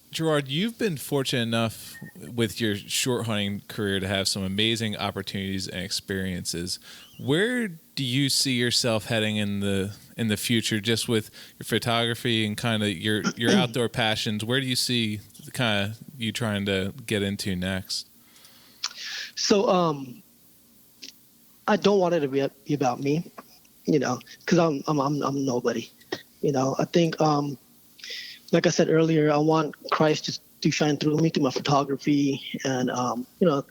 Gerard, you've been fortunate enough with your short hunting career to have some amazing opportunities and experiences. Where do you see yourself heading in the future, just with your photography and kind of your outdoor passions? Where do you see kind of you trying to get into next? So I don't want it to be about me, because I'm nobody. I think. Like I said earlier, I want Christ to shine through me, through my photography and,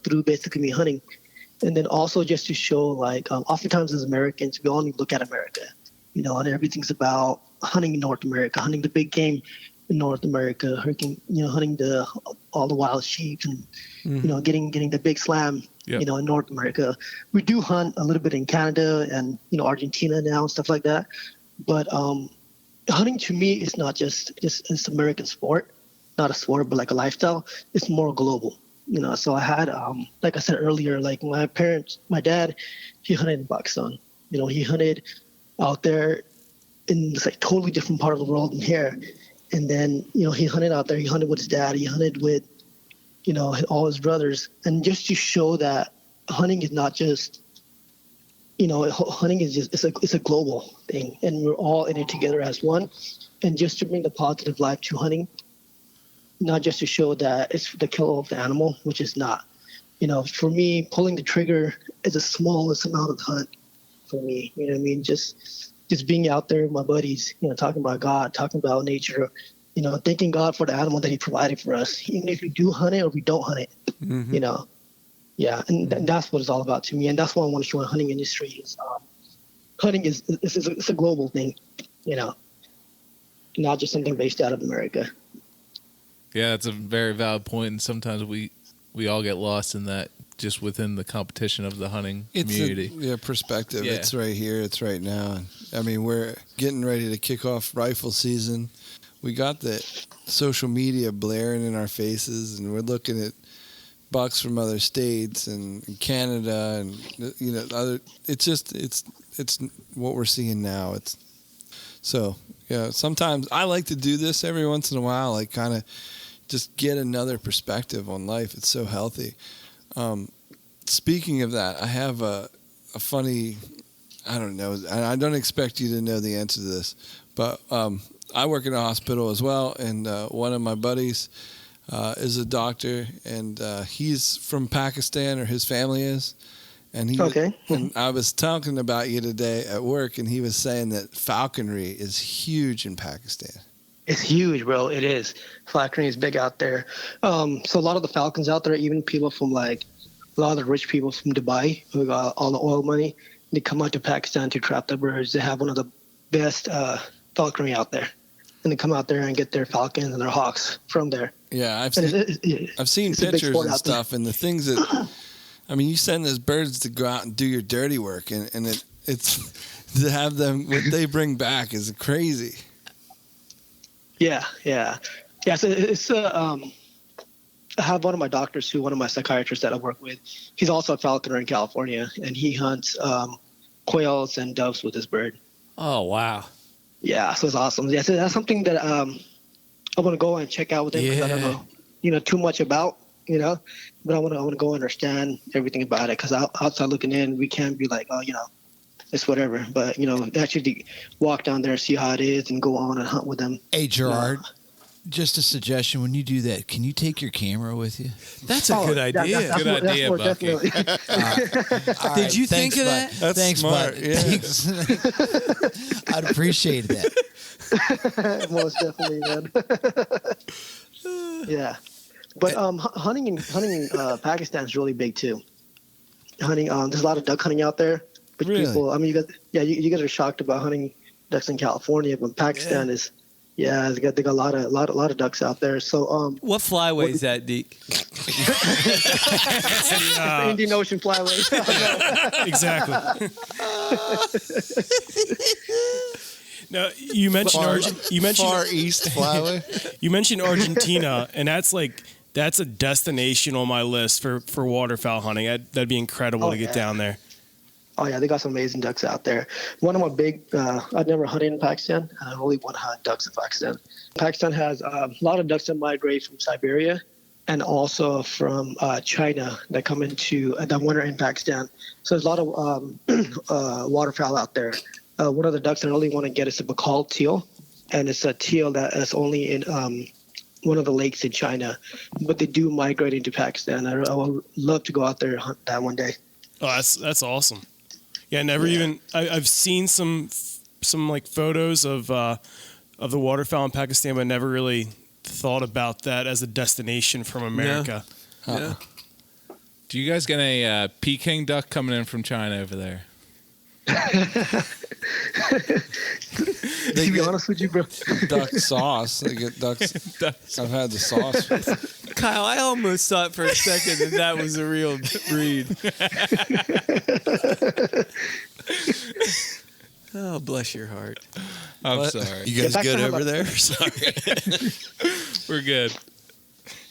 through basically me hunting. And then also just to show, oftentimes as Americans, we only look at America, and everything's about hunting in North America, hunting the big game in North America, hunting all the wild sheep and, getting the big slam, in North America. We do hunt a little bit in Canada and, Argentina now and stuff like that. But, hunting to me is not just it's American sport, not a sport, but like a lifestyle. It's more global, So I had, like I said earlier, like my dad, he hunted in Pakistan. He hunted out there in this totally different part of the world than here. And then, he hunted out there. He hunted with his dad. He hunted with, all his brothers. And just to show that hunting is not just, hunting is it's a global thing, and we're all in it together as one. And just to bring the positive life to hunting, not just to show that it's the kill of the animal, which is not. For me, pulling the trigger is the smallest amount of hunt for me. You know what I mean? Just being out there with my buddies, talking about God, talking about nature, thanking God for the animal that He provided for us, even if we do hunt it or we don't hunt it. Mm-hmm. Yeah, and that's what it's all about to me, and that's what I want to show in the hunting industry. Is hunting is it's a global thing, not just something based out of America. Yeah, that's a very valid point, and sometimes we all get lost in that, just within the competition of the hunting community. Perspective. Yeah. It's right here. It's right now. I mean, we're getting ready to kick off rifle season. We got the social media blaring in our faces, and we're looking at bucks from other states and Canada and other. It's what we're seeing now. Sometimes I like to do this every once in a while, like kind of just get another perspective on life. It's so healthy. Speaking of that, I have a funny, I don't know, and I don't expect you to know the answer to this, but I work in a hospital as well, and one of my buddies, is a doctor, and he's from Pakistan, or his family is. And he and I was talking about you today at work, and he was saying that falconry is huge in Pakistan. It's huge, bro. It is. Falconry is big out there. So a lot of the falcons out there, even people from like a lot of the rich people from Dubai who got all the oil money, they come out to Pakistan to trap the birds. They have one of the best falconry out there, and they come out there and get their falcons and their hawks from there. Yeah, I've seen pictures and stuff, and the things that. I mean, you send those birds to go out and do your dirty work, and it's to have them, what they bring back is crazy. Yeah. So it's I have one of my doctors one of my psychiatrists that I work with. He's also a falconer in California, and he hunts quails and doves with his bird. Oh, wow. Yeah, so it's awesome. Yeah, so that's something that I want to go and check out with him because I don't know, too much about. But I want to go understand everything about it, because outside looking in, we can't be like, it's whatever. But actually walk down there, see how it is, and go on and hunt with them. Hey, Gerard, just a suggestion: when you do that, can you take your camera with you? That's a good idea. Good idea, Bucky. Did you think of that? That's thanks, smart. bud. Yeah. Thanks. I'd appreciate that. Most definitely, man. Yeah. But hunting in Pakistan is really big too. Hunting, there's a lot of duck hunting out there. But really? People, I mean, you guys are shocked about hunting ducks in California, but Pakistan is, they got a lot of ducks out there. So, what flyway is that, Deke? Indian Ocean flyway. Exactly. Now you mentioned Far East flyway. You mentioned Argentina, and that's a destination on my list for waterfowl hunting. That'd be incredible to get down there. Oh yeah, they got some amazing ducks out there. One of my big, I've never hunted in Pakistan, and I only want to hunt ducks in Pakistan. Pakistan has a lot of ducks that migrate from Siberia and also from China that come into that winter in Pakistan. So there's a lot of waterfowl out there. One of the ducks I really want to get is a Bacall teal, and it's a teal that is only in one of the lakes in China, but they do migrate into Pakistan. I would love to go out there and hunt that one day. Oh, that's awesome. Yeah, I've seen some like photos of the waterfowl in Pakistan, but never really thought about that as a destination from America. Yeah. Do you guys get a Peking duck coming in from China over there? To be honest with you, bro, duck sauce. They get ducks. I've had the sauce. Kyle, I almost thought for a second that was a real breed. Oh, bless your heart. I'm sorry. You guys good over there? Sorry. We're good.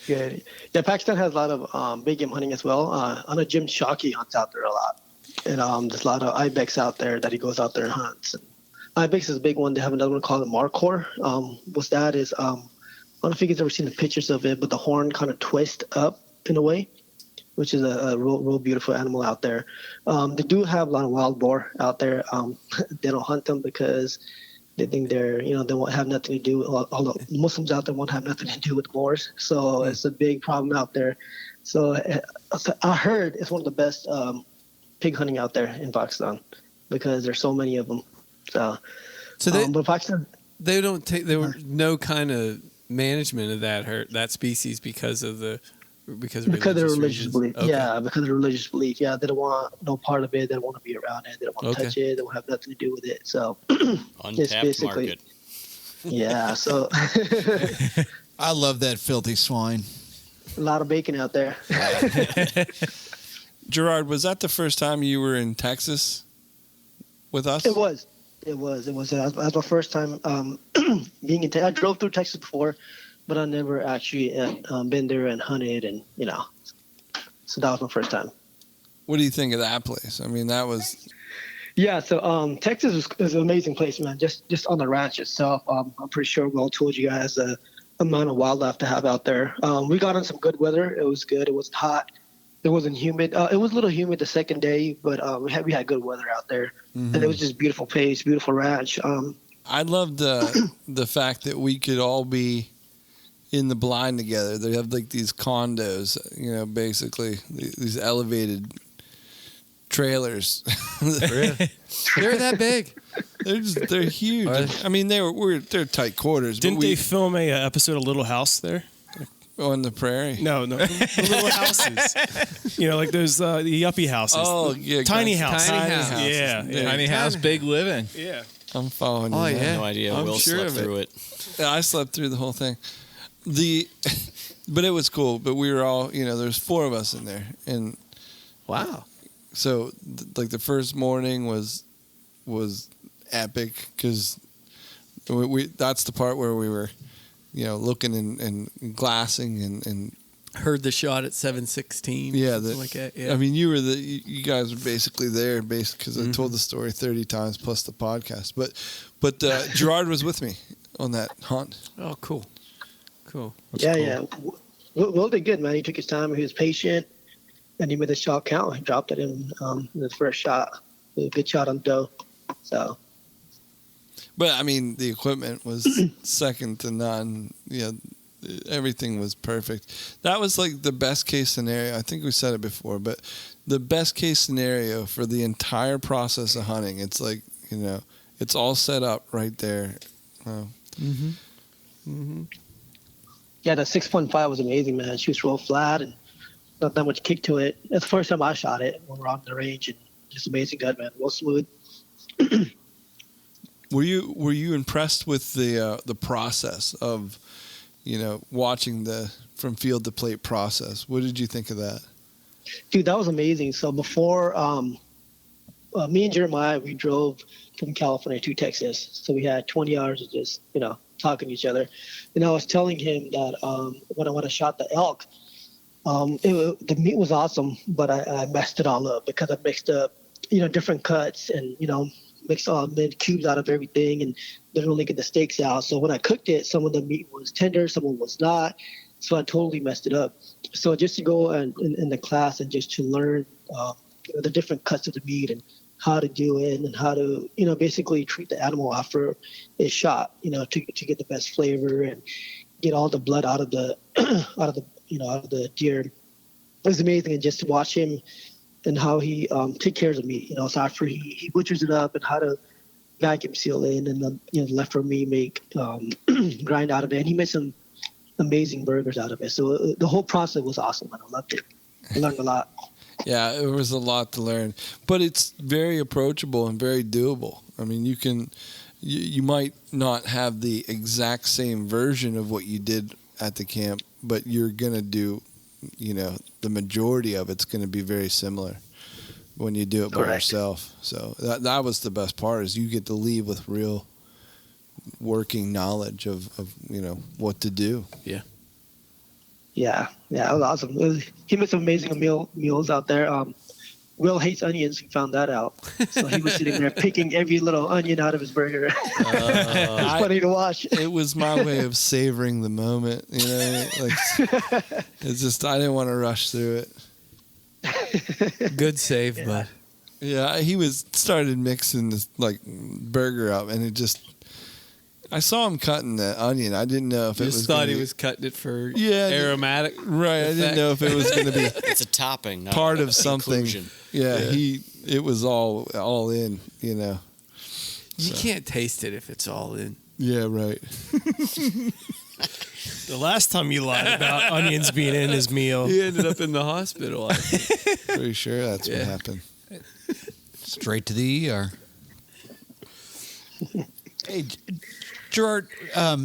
Good. Yeah, Pakistan has a lot of big game hunting as well. I know Jim Shockey hunts out there a lot. And there's a lot of ibex out there that he goes out there and hunts. And ibex is a big one. They have another one called the markhor. What's that is, I don't know if you guys ever seen the pictures of it, but the horn kind of twists up in a way, which is a real beautiful animal out there. They do have a lot of wild boar out there. They don't hunt them because they think they won't have nothing to do. All the Muslims out there won't have nothing to do with boars. So it's a big problem out there. So I heard it's one of the best pig hunting out there in Pakistan because there's so many of them. So but Pakistan, there were no kind of management of that species because of their religious belief. Okay. Yeah, because of the religious belief. Yeah, they don't want no part of it. They don't want to be around it. They don't want to touch it. They don't have nothing to do with it. So untapped market. Yeah. So I love that filthy swine. A lot of bacon out there. Gerard, was that the first time you were in Texas with us? It was. That was my first time being in Texas. I drove through Texas before, but I never actually been there and hunted, and so that was my first time. What do you think of that place? I mean, that was. Yeah, so Texas is an amazing place, man. Just on the ranch itself, I'm pretty sure we all told you guys the amount of wildlife to have out there. We got in some good weather. It was good. It wasn't hot. It wasn't humid. It was a little humid the second day, but we had good weather out there, and it was just beautiful place, beautiful ranch. I loved the fact that we could all be, in the blind together. They have like these condos, basically these elevated trailers. They're that big. They're huge. I mean, they're tight quarters. Didn't they film a episode of Little House there? On the prairie? No, the little houses. Like those the yuppie houses. Oh, yeah, tiny houses. Yeah. Tiny house, big living. Yeah, I'm following you. I now. have no idea. I'm Will sure slept of it. through it. Yeah, I slept through the whole thing. But it was cool. But we were all, there's 4 of us in there, and Wow. so like the first morning was epic because we that's the part where we were, looking and glassing and Heard the shot at 7:16. yeah, something like that. Yeah. I mean, you guys were basically there, because I told the story 30 times plus the podcast. But Gerard was with me on that hunt. Oh, cool. Cool. Yeah. Will did good, man. He took his time. He was patient, and he made the shot count. He dropped it in the first shot. It was a good shot on doe. So. But I mean, the equipment was second to none. Everything was perfect. That was like the best case scenario. I think we said it before, but the best case scenario for the entire process of hunting. It's like, it's all set up right there. Yeah, the 6.5 was amazing, man. She was real flat and not that much kick to it. That's the first time I shot it when we were on the range, and just amazing gun, man. Real smooth. Were you impressed with the process of, watching the from field to plate process? What did you think of that? Dude, that was amazing. So before me and Jeremiah, we drove from California to Texas. So we had 20 hours of just, talking to each other. And I was telling him that when I shot the elk, the meat was awesome, but I messed it all up because I mixed up, different cuts and, mixed made cubes out of everything and didn't really get the steaks out. So when I cooked it, some of the meat was tender, some of it was not. So I totally messed it up. So just to go in the class and just to learn the different cuts of the meat and how to do it and how to, basically treat the animal after it's shot, to get the best flavor and get all the blood out of the out of the deer. It was amazing, and just to watch him and how he take care of the meat. So after he butchers it up and how to vacuum seal it, and then the leftover meat make grind out of it, and he made some amazing burgers out of it. So the whole process was awesome, and I loved it. I learned a lot. Yeah, it was a lot to learn, but it's very approachable and very doable. I mean, you might not have the exact same version of what you did at the camp, but you're gonna do, the majority of it's gonna be very similar when you do it by yourself. So that was the best part, is you get to leave with real working knowledge of what to do. Yeah. Yeah, it was awesome. He made some amazing meals out there. Will hates onions. He found that out. So he was sitting there picking every little onion out of his burger. It's funny to watch. It was my way of savoring the moment. It's just, I didn't want to rush through it. Good save, bud. Yeah, he started mixing this burger up, and it just. I saw him cutting the onion. I didn't know if it was. Just thought he was cutting it for aromatic. Right. Effect. I didn't know if it was going to be. It's a topping, not part of something. Inclusion. Yeah, it was all in. You can't taste it if it's all in. Yeah, right. The last time you lied about onions being in his meal, he ended up in the hospital. Pretty sure that's what happened. Straight to the ER. Hey, Gerard,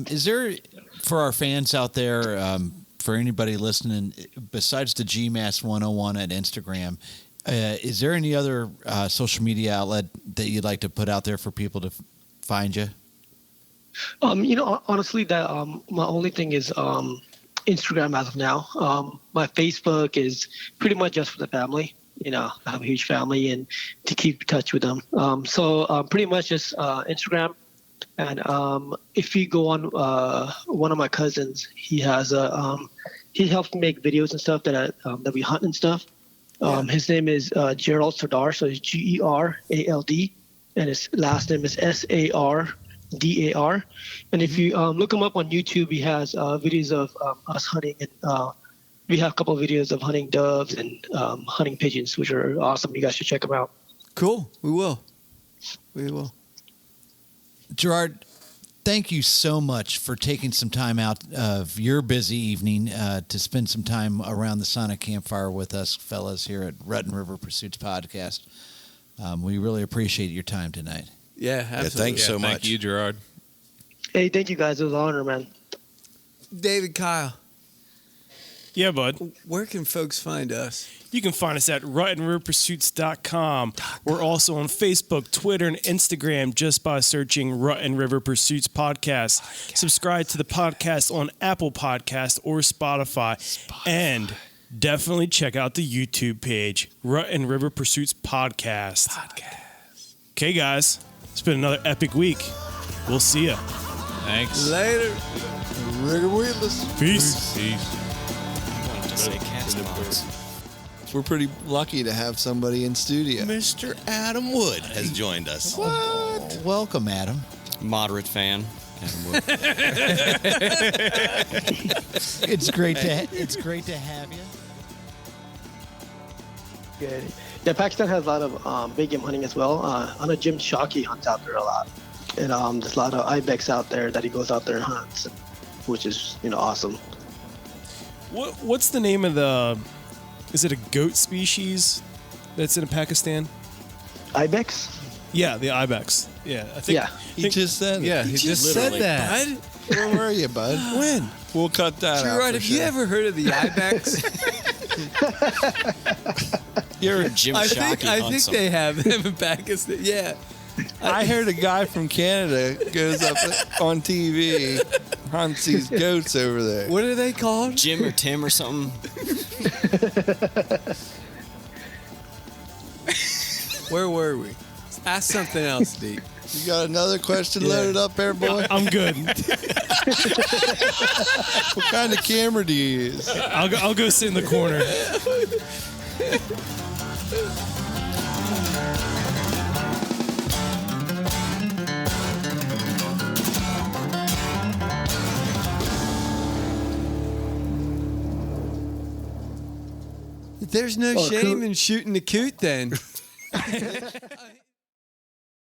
is there, for our fans out there, for anybody listening, besides the GMAS 101 at Instagram, is there any other social media outlet that you'd like to put out there for people to find you? Honestly, that my only thing is Instagram as of now. My Facebook is pretty much just for the family. I have a huge family, and to keep in touch with them. So pretty much just Instagram. And if you go on one of my cousins, he has he helps me make videos and stuff that we hunt and stuff. His name is Gerald Sardar, so it's Gerald, and his last name is Sardar. DAR. And if you look him up on YouTube, he has videos of us hunting, and we have a couple of videos of hunting doves and hunting pigeons, which are awesome. You guys should check them out. Cool. We will. Gerard, thank you so much for taking some time out of your busy evening to spend some time around the Sonic Campfire with us fellas here at Rutten River Pursuits Podcast. We really appreciate your time tonight. Yeah, absolutely. Thanks so much. Thank you, Gerard. Hey, thank you guys. It was an honor, man. David, Kyle. Yeah, bud. Where can folks find us? You can find us at RuttenRiverPursuits.com. We're also on Facebook, Twitter, and Instagram just by searching Rutten River Pursuits Podcast. Subscribe to the podcast on Apple Podcast or Spotify. And definitely check out the YouTube page, Rutten River Pursuits Podcast. Okay, guys. It's been another epic week. We'll see ya. Thanks. Later. Rigger Weedless. Peace. We're pretty lucky to have somebody in studio. Mr. Adam Wood has joined us. What? Welcome, Adam. Moderate fan. Adam Wood. It's great to have you. Good. Yeah, Pakistan has a lot of big game hunting as well. I know Jim Shockey hunts out there a lot. And there's a lot of ibex out there that he goes out there and hunts, which is, awesome. What's the name of the... Is it a goat species that's in Pakistan? Ibex? Yeah, the ibex. Yeah, I think. Yeah. He just said it. Yeah, he just said that. Where were you, bud? When? We'll cut that out. Gerard, have you ever heard of the ibex? You're Jim I Shockey think they have them in Pakistan. Yeah. I heard a guy from Canada goes up on TV, hunts these goats over there. What are they called? Jim or Tim or something. Where were we? Ask something else, Deke. You got another question loaded up there, boy? I'm good. What kind of camera do you use? I'll go sit in the corner. There's no shame in shooting the coot then.